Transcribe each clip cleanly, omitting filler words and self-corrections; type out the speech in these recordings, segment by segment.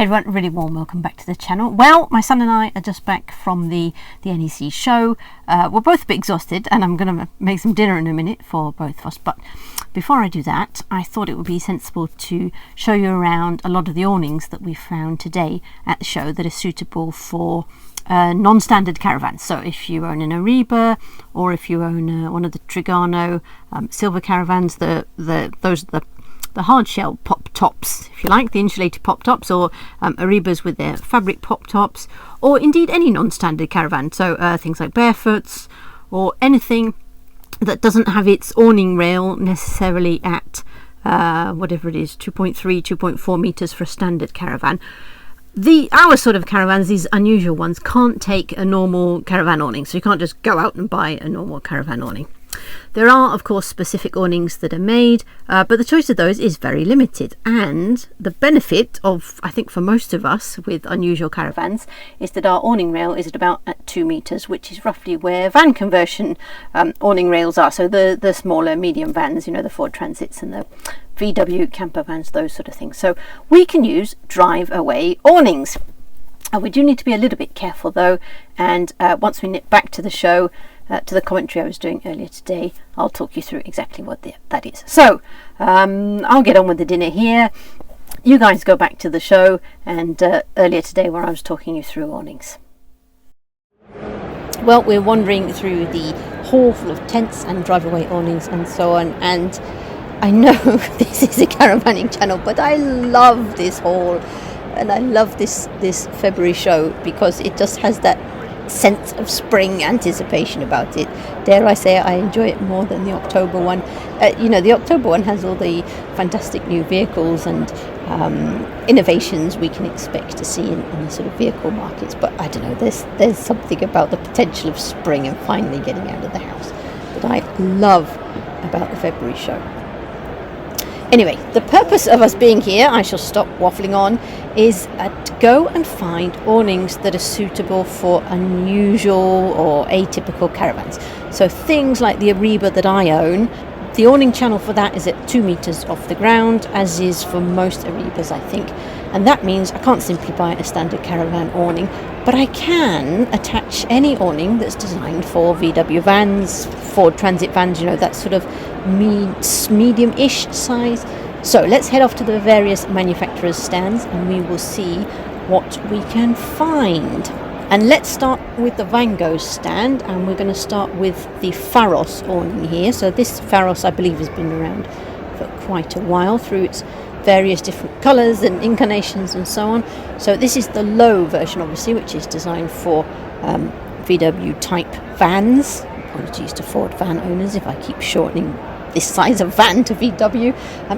Hey everyone, really warm welcome back to the channel. Well, my son and I are just back from the NEC show. We're both a bit exhausted and I'm going to make some dinner in a minute for both of us. But before I do that, I thought it would be sensible to show you around a lot of the awnings that we found today at the show that are suitable for non-standard caravans. So if you own an Eribas or if you own one of the Trigano silver caravans, those are the hard shell pop tops, if you like, the insulated pop tops, or Eribas with their fabric pop tops, or indeed any non-standard caravan. So things like barefoots or anything that doesn't have its awning rail necessarily at whatever it is, 2.3, 2.4 meters for a standard caravan. Our sort of caravans, these unusual ones, can't take a normal caravan awning, so you can't just go out and buy a normal caravan awning. There are, of course, specific awnings that are made, but the choice of those is very limited. And the benefit of, I think for most of us with unusual caravans, is that our awning rail is at 2 meters, which is roughly where van conversion awning rails are. So the smaller medium vans, you know, the Ford Transits and the VW camper vans, those sort of things. So we can use drive-away awnings. We do need to be a little bit careful though, and once we nip back to the show, to the commentary I was doing earlier today, I'll talk you through exactly what that is. So I'll get on with the dinner here. You guys go back to the show and earlier today where I was talking you through awnings. Well, we're wandering through the hall full of tents and drive-away awnings and so on, and I know this is a caravanning channel, but I love this hall and I love this February show because it just has that sense of spring anticipation about it. Dare I say I enjoy it more than the October one. The October one has all the fantastic new vehicles and innovations we can expect to see in the sort of vehicle markets, but I don't know, there's something about the potential of spring and finally getting out of the house that I love about the February show. Anyway, the purpose of us being here, I shall stop waffling on, is to go and find awnings that are suitable for unusual or atypical caravans. So things like the Eribas that I own, the awning channel for that is at 2 meters off the ground, as is for most Eribas, I think. And that means I can't simply buy a standard caravan awning, but I can attach any awning that's designed for VW vans, Ford Transit vans, that sort of medium-ish size. So let's head off to the various manufacturers' stands and we will see what we can find. And let's start with the Van Gogh stand, and we're going to start with the Pharos awning here. So this Pharos, I believe, has been around for quite a while through its various different colours and incarnations and so on. So this is the low version, obviously, which is designed for VW type vans. Apologies to Ford van owners if I keep shortening this size of van to VW.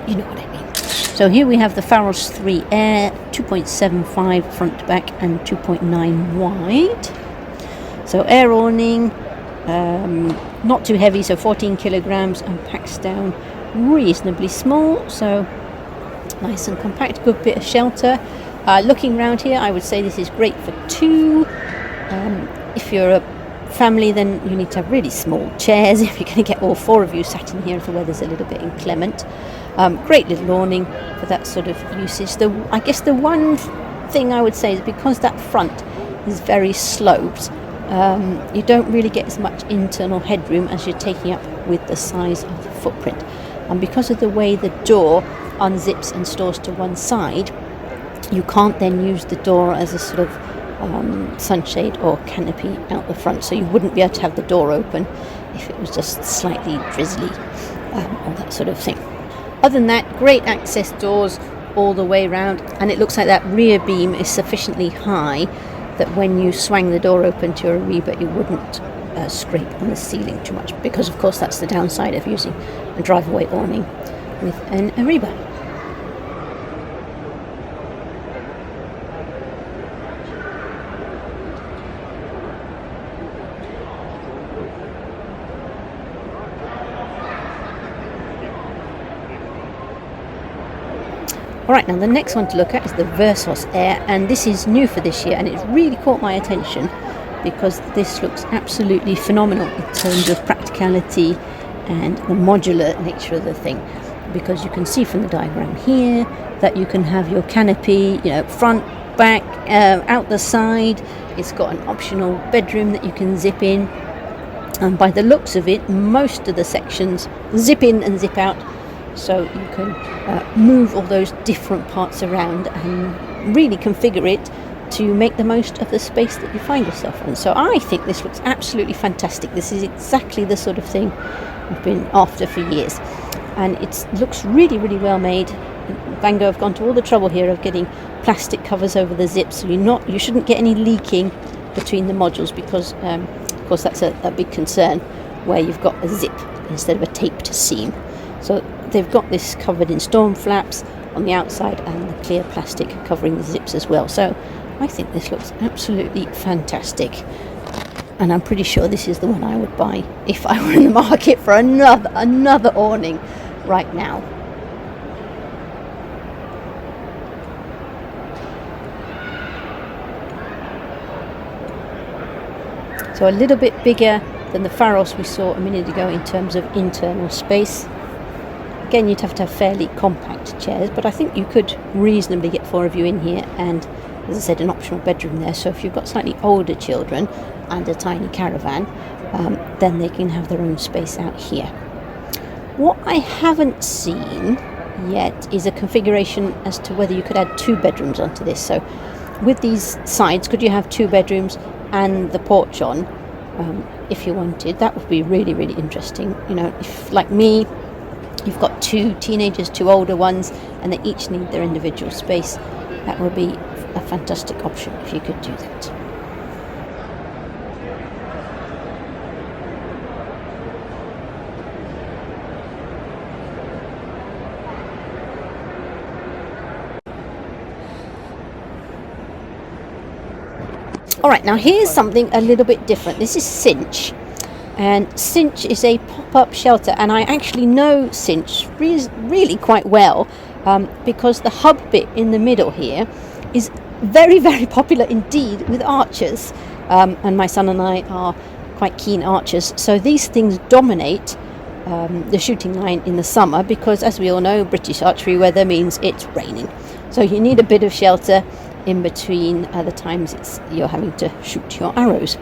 You know what I mean. So here we have the Pharos 3 Air, 2.75 front to back and 2.9 wide. So air awning, not too heavy, so 14 kilograms, and packs down reasonably small, so nice and compact, good bit of shelter. Looking around here, I would say this is great for two. If you're a family, then you need to have really small chairs if you're going to get all four of you sat in here if the weather's a little bit inclement. Great little awning for that sort of usage. I guess the one thing I would say is because that front is very sloped, you don't really get as much internal headroom as you're taking up with the size of the footprint. And because of the way the door unzips and stores to one side, you can't then use the door as a sort of sunshade or canopy out the front, so you wouldn't be able to have the door open if it was just slightly drizzly or that sort of thing. Other than that, great access doors all the way around, and it looks like that rear beam is sufficiently high that when you swang the door open to your Eribas, it wouldn't scrape on the ceiling too much, because of course that's the downside of using a drive-away awning with an Eribas. Alright, now the next one to look at is the Versos Air, and this is new for this year, and it's really caught my attention because this looks absolutely phenomenal in terms of practicality and the modular nature of the thing. because you can see from the diagram here that you can have your canopy, front, back, out the side. It's got an optional bedroom that you can zip in, and by the looks of it, most of the sections zip in and zip out, so you can move all those different parts around and really configure it to make the most of the space that you find yourself in. So I think this looks absolutely fantastic. This is exactly the sort of thing I've been after for years, and it looks really, really well made. Van Gogh have gone to all the trouble here of getting plastic covers over the zips, so you shouldn't get any leaking between the modules, because of course that's a big concern where you've got a zip instead of a taped seam. So they've got this covered in storm flaps on the outside and the clear plastic covering the zips as well. So I think this looks absolutely fantastic, and I'm pretty sure this is the one I would buy if I were in the market for another awning right now. So a little bit bigger than the Pharos we saw a minute ago in terms of internal space. Again, you'd have to have fairly compact chairs, but I think you could reasonably get 4 of you in here, and as I said, an optional bedroom there. So if you've got slightly older children and a tiny caravan, then they can have their own space out here. What I haven't seen yet is a configuration as to whether you could add 2 bedrooms onto this. So with these sides, could you have 2 bedrooms and the porch on, if you wanted? That would be really, really interesting. If, like me, you've got 2 teenagers, 2 older ones, and they each need their individual space, that would be a fantastic option if you could do that. Alright, now here's something a little bit different. This is Cinch, and Cinch is a pop-up shelter, and I actually know Cinch really quite well, because the hub bit in the middle here is very, very popular indeed with archers, and my son and I are quite keen archers, so these things dominate the shooting line in the summer, because as we all know, British archery weather means it's raining, so you need a bit of shelter in between the times you're having to shoot your arrows.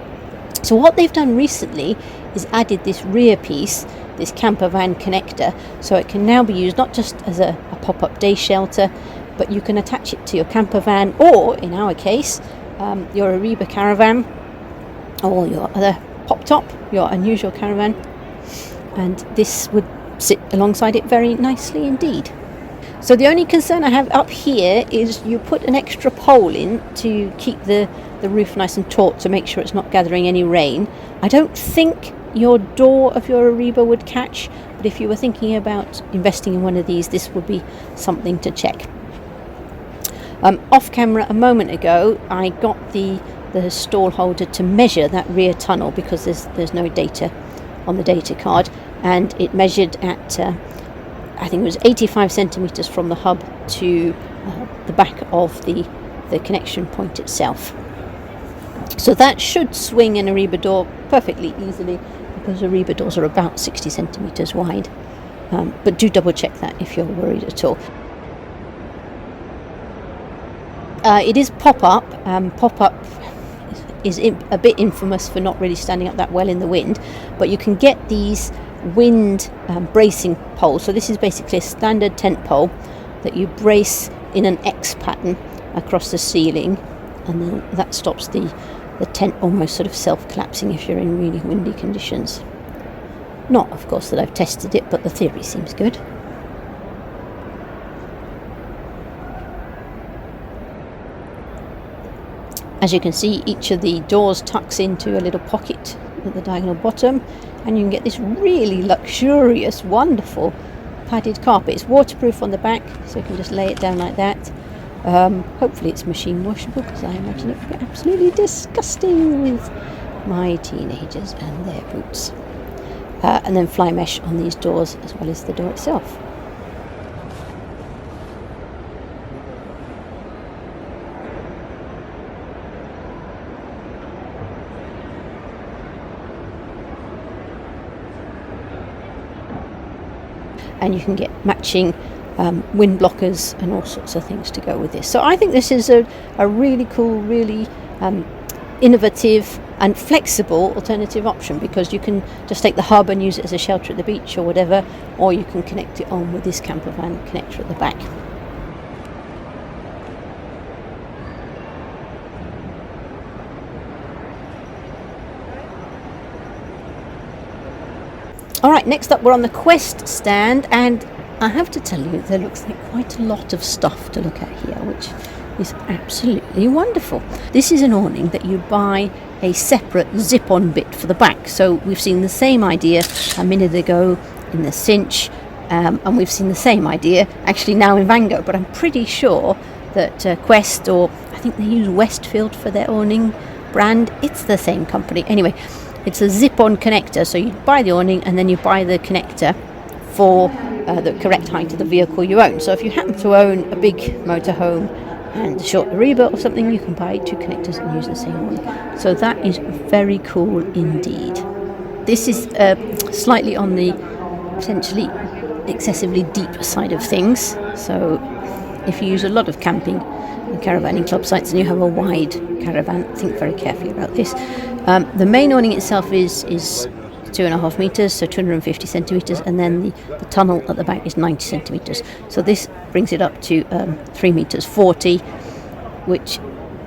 So what they've done recently is added this rear piece, this camper van connector, so it can now be used not just as a pop-up day shelter, but you can attach it to your camper van, or in our case, your Eribas caravan, or your other pop-top, your unusual caravan, and this would sit alongside it very nicely indeed. So the only concern I have up here is you put an extra pole in to keep the roof nice and taut to make sure it's not gathering any rain. I don't think your door of your Eribas would catch, but if you were thinking about investing in one of these, this would be something to check. Off camera a moment ago, I got the stall holder to measure that rear tunnel, because there's no data on the data card, and it measured at I think it was 85 centimetres from the hub to the back of the connection point itself. So that should swing an Eribas door perfectly easily, because Eribas doors are about 60 centimetres wide. But do double check that if you're worried at all. It is pop-up. Pop-up is a bit infamous for not really standing up that well in the wind, but you can get these wind bracing poles. So this is basically a standard tent pole that you brace in an X pattern across the ceiling, and then that stops the tent almost sort of self-collapsing if you're in really windy conditions. Not, of course, that I've tested it, but the theory seems good. As you can see, each of the doors tucks into a little pocket at the diagonal bottom, and you can get this really luxurious, wonderful padded carpet. It's waterproof on the back, so you can just lay it down like that. Hopefully it's machine washable, because I imagine it would be absolutely disgusting with my teenagers and their boots. And then fly mesh on these doors as well as the door itself. and you can get matching wind blockers and all sorts of things to go with this. So I think this is a really cool, really innovative and flexible alternative option, because you can just take the hub and use it as a shelter at the beach or whatever, or you can connect it on with this camper van connector at the back. Alright, next up we're on the Quest stand, and I have to tell you, there looks like quite a lot of stuff to look at here, which is absolutely wonderful. This is an awning that you buy a separate zip-on bit for the back. So we've seen the same idea a minute ago in the Cinch, and we've seen the same idea actually now in Vango, but I'm pretty sure that Quest, or I think they use Westfield for their awning brand, it's the same company. Anyway, it's a zip-on connector, so you buy the awning and then you buy the connector for the correct height of the vehicle you own. So if you happen to own a big motorhome and a short Eribas or something, you can buy 2 connectors and use the same one. So that is very cool indeed. This is slightly on the potentially excessively deep side of things. So if you use a lot of camping and caravanning club sites and you have a wide caravan, think very carefully about this. The main awning itself is 2.5 meters, so 250 centimeters, and then the tunnel at the back is 90 centimeters. So this brings it up to 3 meters 40, which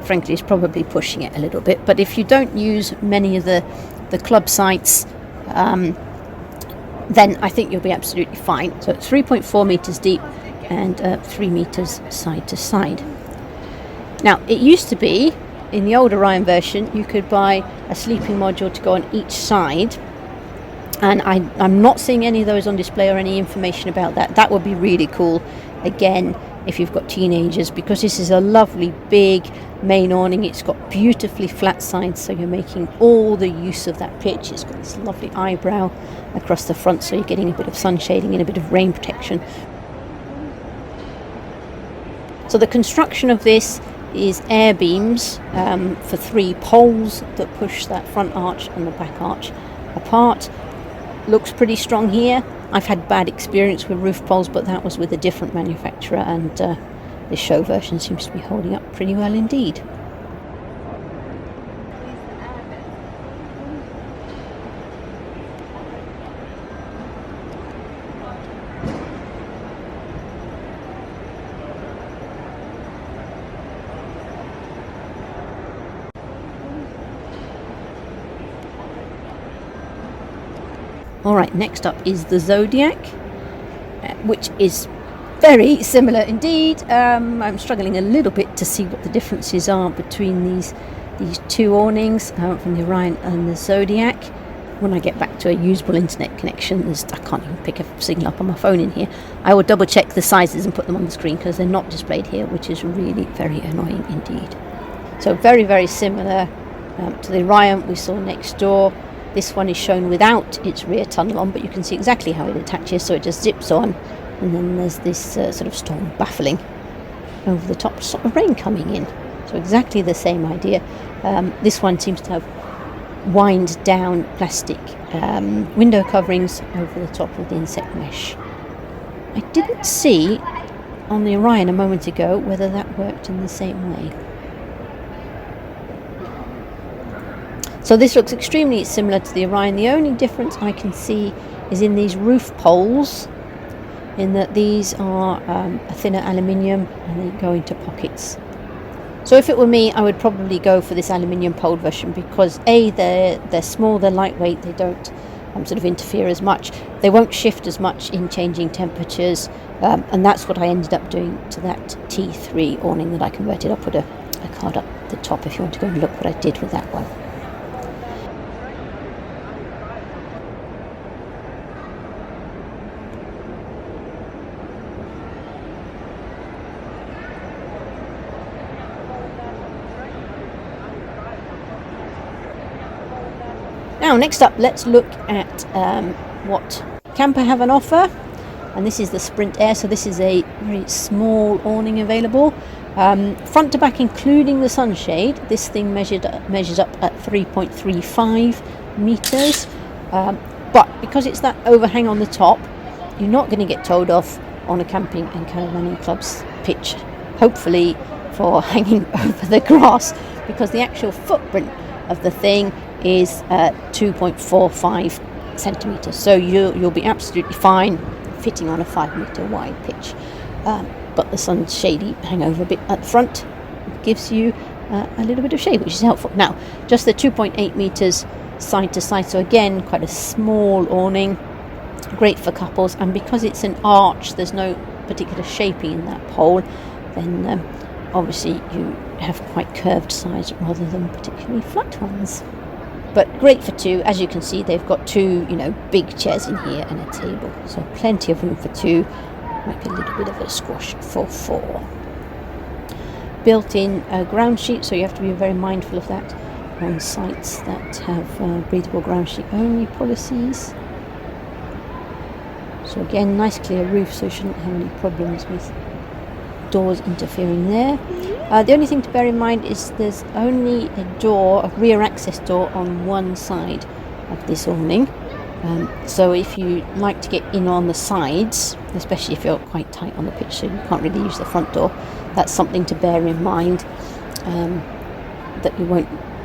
frankly is probably pushing it a little bit. But if you don't use many of the club sites, then I think you'll be absolutely fine. So it's 3.4 meters deep and 3 meters side to side. Now, it used to be, in the old Orion version, you could buy a sleeping module to go on each side, and I'm not seeing any of those on display or any information about that. That would be really cool, again, if you've got teenagers, because this is a lovely big main awning. It's got beautifully flat sides, so you're making all the use of that pitch. It's got this lovely eyebrow across the front, so you're getting a bit of sun shading and a bit of rain protection. So the construction of this is air beams for 3 poles that push that front arch and the back arch apart. Looks pretty strong here. I've had bad experience with roof poles, but that was with a different manufacturer, and this show version seems to be holding up pretty well indeed. Alright, next up is the Zodiac, which is very similar indeed. I'm struggling a little bit to see what the differences are between these 2 awnings, from the Orion and the Zodiac. When I get back to a usable internet connection, I can't even pick a signal up on my phone in here. I will double check the sizes and put them on the screen, because they're not displayed here, which is really very annoying indeed. So very, very similar to the Orion we saw next door. This one is shown without its rear tunnel on, but you can see exactly how it attaches, so it just zips on, and then there's this sort of storm baffling over the top, sort of rain coming in. So exactly the same idea. This one seems to have wind down plastic window coverings over the top of the insect mesh. I didn't see on the Orion a moment ago whether that worked in the same way. So this looks extremely similar to the Orion. The only difference I can see is in these roof poles, in that these are a thinner aluminium and they go into pockets. So if it were me, I would probably go for this aluminium pole version, because A, they're small, they're lightweight, they don't sort of interfere as much, they won't shift as much in changing temperatures, and that's what I ended up doing to that T3 awning that I converted. I'll put a card up the top if you want to go and look what I did with that one. Now, next up, let's look at what Camper have on offer. And this is the Sprint Air, so this is a very small awning available. Front to back, including the sunshade, this thing measures up at 3.35 meters. But because it's that overhang on the top, you're not going to get told off on a camping and caravanning club's pitch, hopefully for hanging over the grass, because the actual footprint of the thing is 2.45 centimeters, so you'll be absolutely fine fitting on a 5-meter wide pitch, but the sunshady hangover bit at the front gives you a little bit of shade, which is helpful. Now, just the 2.8 meters side to side, so again quite a small awning, great for couples, and because it's an arch, there's no particular shaping in that pole, then obviously you have quite curved sides rather than particularly flat ones. But great for two. As you can see, they've got two, big chairs in here and a table, so plenty of room for two. Make a little bit of a squash for four. Built-in ground sheet, so you have to be very mindful of that on sites that have breathable ground sheet only policies. So again, nice clear roof, so you shouldn't have any problems with doors interfering there. The only thing to bear in mind is there's only a rear access door on one side of this awning. So if you like to get in on the sides, especially if you're quite tight on the pitch, so you can't really use the front door, that's something to bear in mind, that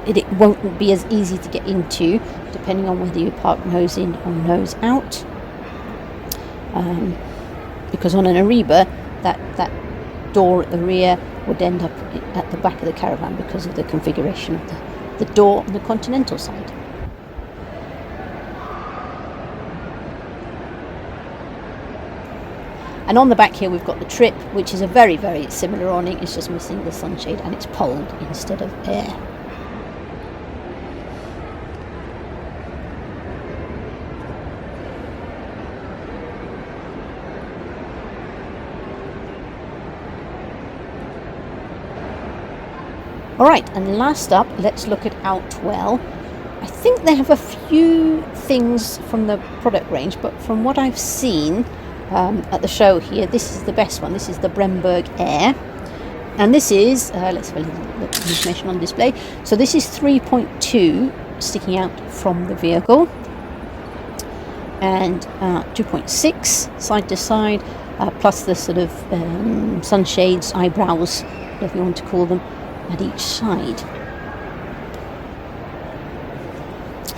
it won't be as easy to get into, depending on whether you park nose in or nose out. Because on an Eriba, that door at the rear would end up at the back of the caravan because of the configuration of the door on the continental side. And on the back here we've got the Trip, which is a very, very similar awning. It's just missing the sunshade and it's poled instead of air. Alright, and last up, let's look at Outwell. I think they have a few things from the product range, but from what I've seen at the show here, this is the best one. This is the Bremberg Air. And this is, let's have a little look at the information on display. So this is 3.2 sticking out from the vehicle. And 2.6 side to side, plus the sort of sunshades, eyebrows, whatever you want to call them, at each side.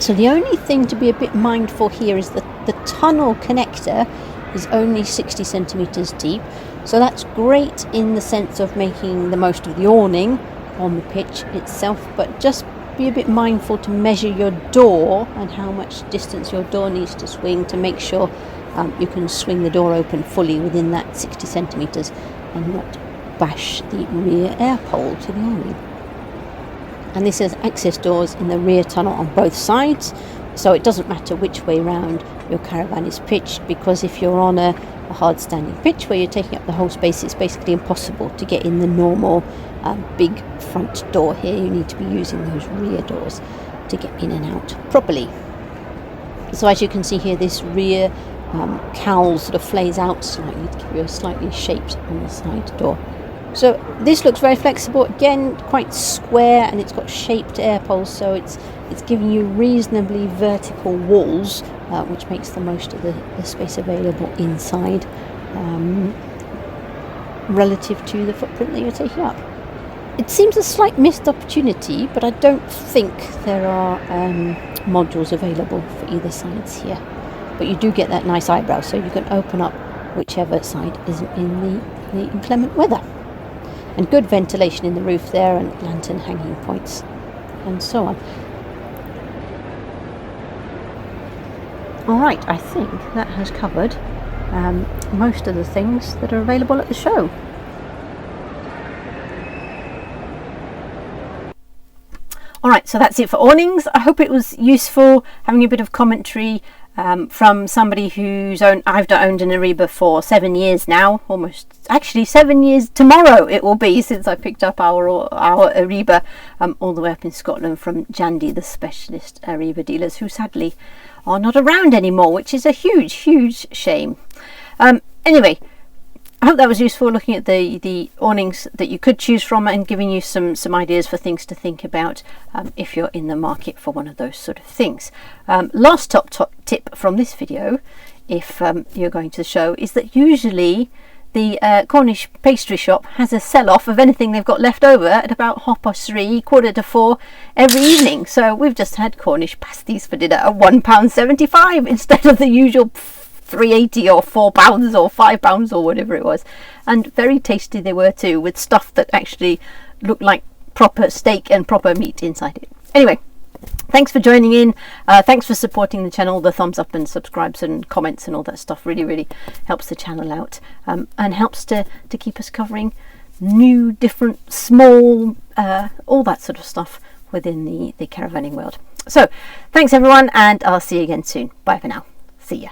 So the only thing to be a bit mindful here is that the tunnel connector is only 60 centimeters deep, so that's great in the sense of making the most of the awning on the pitch itself, but just be a bit mindful to measure your door and how much distance your door needs to swing to make sure you can swing the door open fully within that 60 centimeters and not bash the rear air pole to the awning. And this has access doors in the rear tunnel on both sides, so it doesn't matter which way round your caravan is pitched, because if you're on a hard standing pitch where you're taking up the whole space, it's basically impossible to get in the normal big front door here. You need to be using those rear doors to get in and out properly. So as you can see here, this rear cowl sort of flays out slightly to give you a slightly shaped on the side door. So this looks very flexible, again quite square, and it's got shaped air poles, so it's giving you reasonably vertical walls, which makes the most of the space available inside relative to the footprint that you're taking up. It seems a slight missed opportunity, but I don't think there are modules available for either sides here. But you do get that nice eyebrow, so you can open up whichever side isn't in the inclement weather. And good ventilation in the roof there, and lantern hanging points, and so on. Alright, I think that has covered most of the things that are available at the show. Alright, so that's it for awnings. I hope it was useful, having a bit of commentary from somebody I've owned an Eriba for 7 years now, actually 7 years tomorrow it will be since I picked up our Eriba all the way up in Scotland from Jandy, the specialist Eriba dealers, who sadly are not around anymore, which is a huge shame. Anyway, I hope that was useful, looking at the awnings that you could choose from and giving you some ideas for things to think about if you're in the market for one of those sort of things. Last top tip from this video if you're going to the show, is that usually the Cornish pastry shop has a sell-off of anything they've got left over at about 3:30, 4:45 every evening. So we've just had Cornish pasties for dinner at £1.75 instead of the usual £3.80 or £4 or £5 or whatever it was. And very tasty they were too, with stuff that actually looked like proper steak and proper meat inside it. Anyway, thanks for joining in. Thanks for supporting the channel. The thumbs up and subscribes and comments and all that stuff really helps the channel out, and helps to keep us covering new, different, small, all that sort of stuff within the caravanning world. So thanks everyone, and I'll see you again soon. Bye for now. See ya.